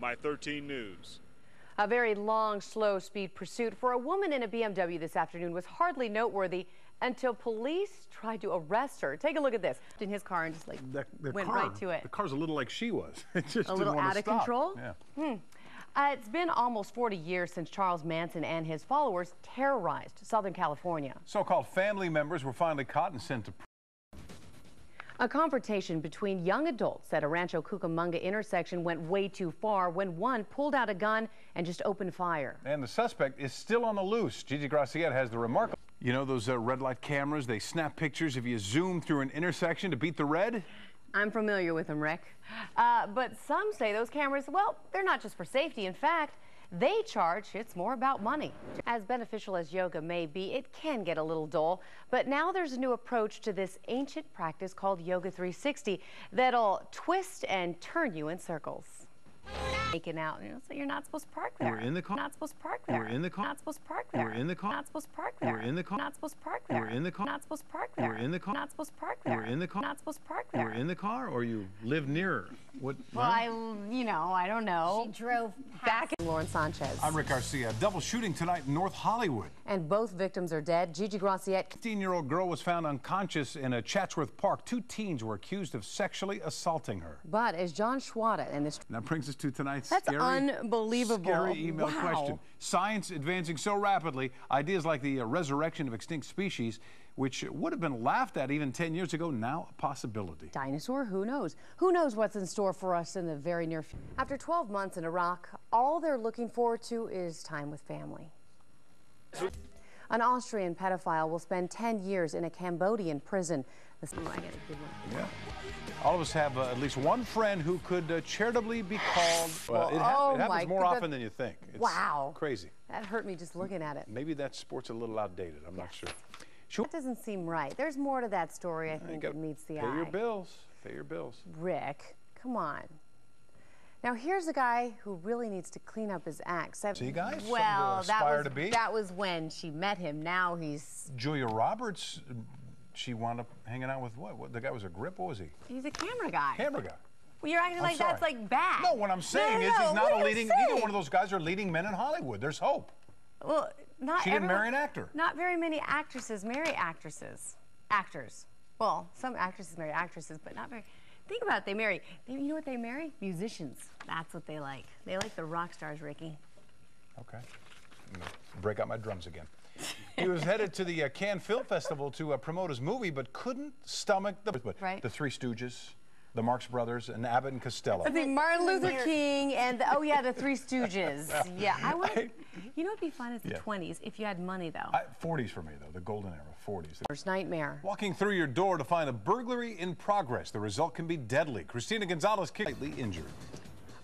may13 News. A very long, slow-speed pursuit for a woman in a BMW this afternoon was hardly noteworthy until police tried to arrest her. Take a look at this. In his car and just like went right to it. The car's a little like she was. It just a little out of control. Yeah. It's been almost 40 years since Charles Manson and his followers terrorized Southern California. So-called family members were finally caught and sent to prison. A confrontation between young adults at a Rancho Cucamonga intersection went way too far when one pulled out a gun and just opened fire. And the suspect is still on the loose. Gigi Graciette has the remarkable... You know those red light cameras? They snap pictures if you zoom through an intersection to beat the red? I'm familiar with them, Rick. But some say those cameras, well, they're not just for safety. In fact, they charge it's more about money. As beneficial as yoga may be, it can get a little dull. But now there's a new approach to this ancient practice called Yoga 360 that'll twist and turn you in circles. Taken out, so you're not supposed to park there. We're in the car. Not supposed to park there. We're in the car. Not supposed to park there. We're in the car. Not supposed to park there. We're in the car. Not supposed to park there. We're in the car. Not supposed to park there. We're in the car. Not supposed to park there. We're in the car. Not supposed to park there. We're in the car, or you live near. What? Well, I don't know. She drove Back in Lauren Sanchez. I'm Rick Garcia. Double shooting tonight in North Hollywood. And both victims are dead. Gigi Graciette. 15-year-old girl was found unconscious in a Chatsworth Park. Two teens were accused of sexually assaulting her. But as John Schwada and this... That brings us to tonight's That's unbelievable. Scary email wow. question. Science advancing so rapidly, ideas like the resurrection of extinct species, which would have been laughed at even 10 years ago, now a possibility. Dinosaur? Who knows? Who knows what's in store for us in the very near future? After 12 months in Iraq, all they're looking forward to is time with family. An Austrian pedophile will spend 10 years in a Cambodian prison. I get a good one. Yeah. All of us have at least one friend who could charitably be called. Well, it happens more often than you think. It's wow. Crazy. That hurt me just looking at it. Maybe that sport's a little outdated. I'm not sure. That doesn't seem right. There's more to that story, I think, that meets the eye. Pay your bills. Pay your bills. Rick, come on. Now, here's a guy who really needs to clean up his act. See, guys? Well, that was when she met him. Now he's... Julia Roberts, she wound up hanging out with what? The guy was a grip? What was he? He's a camera guy. Camera guy. Well, you're acting like that's like bad. No, what I'm saying is he's not a leading... Neither one of those guys are leading men in Hollywood. There's hope. Well, she didn't marry an actor. Not very many actresses marry actresses. Actors. Well, some actresses marry actresses, but not very... Think about it. You know what they marry? Musicians. That's what they like. They like the rock stars, Ricky. Okay. I'm gonna break out my drums again. He was headed to the Cannes Film Festival to promote his movie, but couldn't stomach the Three Stooges, the Marx Brothers, and Abbott and Costello. I think Martin Luther King and the Three Stooges. Yeah, you know what'd be fun is the 20s if you had money though. 40s for me though, the golden era, 40s. First nightmare. Walking through your door to find a burglary in progress. The result can be deadly. Christina Gonzalez slightly injured.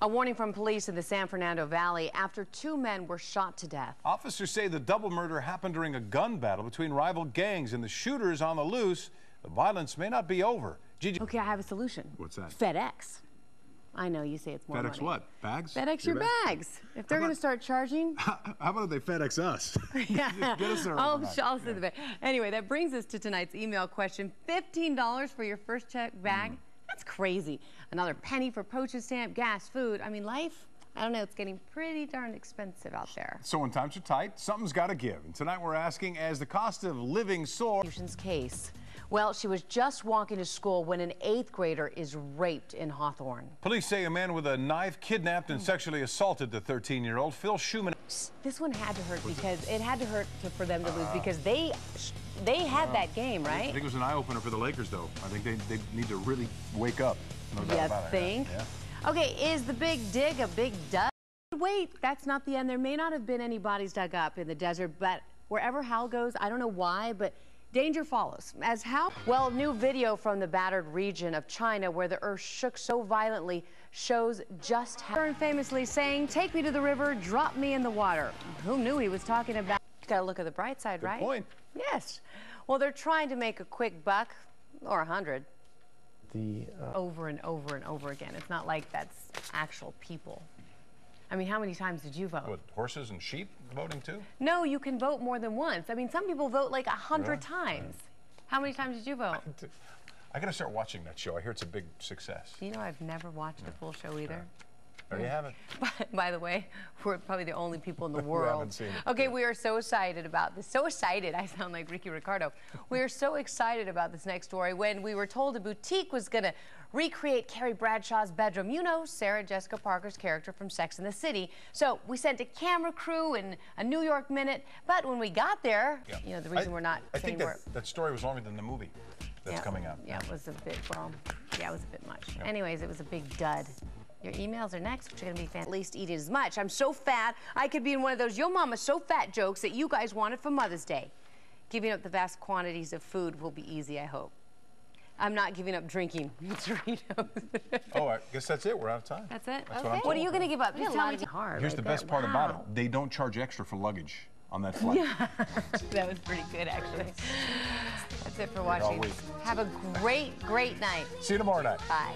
A warning from police in the San Fernando Valley after two men were shot to death. Officers say the double murder happened during a gun battle between rival gangs and the shooters on the loose. The violence may not be over. Gigi. Okay, I have a solution. What's that? FedEx. I know you say it's more FedEx money. what? Bags? FedEx your bags. If they're going to start charging. How about if they FedEx us? Yeah. Get us there. I'll send the bag. Anyway, that brings us to tonight's email question. $15 for your first check bag? That's crazy. Another penny for postage stamp, gas, food. I mean, life, I don't know, it's getting pretty darn expensive out there. So when times are tight, something's got to give. And tonight we're asking, as the cost of living soars. Case. Well, she was just walking to school when an 8th grader is raped in Hawthorne. Police say a man with a knife kidnapped and sexually assaulted the 13-year-old. Phil Schumann. This one had to hurt because it had to hurt for them to lose because they had that game, right? I think it was an eye-opener for the Lakers, though. I think they need to really wake up. No doubt about it. Think? Yeah. Okay, is the big dig a big dud? Wait, that's not the end. There may not have been any bodies dug up in the desert, but wherever Hal goes, I don't know why, but danger follows. As how? Well, new video from the battered region of China where the earth shook so violently shows just how. Famously saying, "Take me to the river, drop me in the water." Who knew he was talking about? Got to look at the bright side, right? Good point. Yes. Well, they're trying to make a quick buck, or 100. Over and over and over again. It's not like that's actual people. I mean, how many times did you vote? What, horses and sheep voting too? No, you can vote more than once. I mean, some people vote like 100 times. How many times did you vote? I got to start watching that show. I hear it's a big success. You know, I've never watched a full show either. There you have it. By the way, we're probably the only people in the world. haven't seen it. Okay, we are so excited about this. So excited. I sound like Ricky Ricardo. We are so excited about this next story when we were told a boutique was going to recreate Carrie Bradshaw's bedroom. You know, Sarah Jessica Parker's character from Sex and the City. So we sent a camera crew and a New York Minute. But when we got there, you know, the reason we're not I think that story was longer than the movie that's coming out. Yeah, it was a bit, well, yeah, it was a bit much. Yeah. Anyways, it was a big dud. Your emails are next, which are going to be fan. At least eat as much. I'm so fat, I could be in one of those Yo Mama's so fat jokes that you guys wanted for Mother's Day. Giving up the vast quantities of food will be easy, I hope. I'm not giving up drinking Doritos. Oh, I guess that's it. We're out of time. That's it? That's okay. What are you going to give up? Just tell me. Hard. Here's the best part about it. They don't charge extra for luggage on that flight. Yeah. That was pretty good, actually. That's it for watching. Have a great, great night. See you tomorrow night. Bye.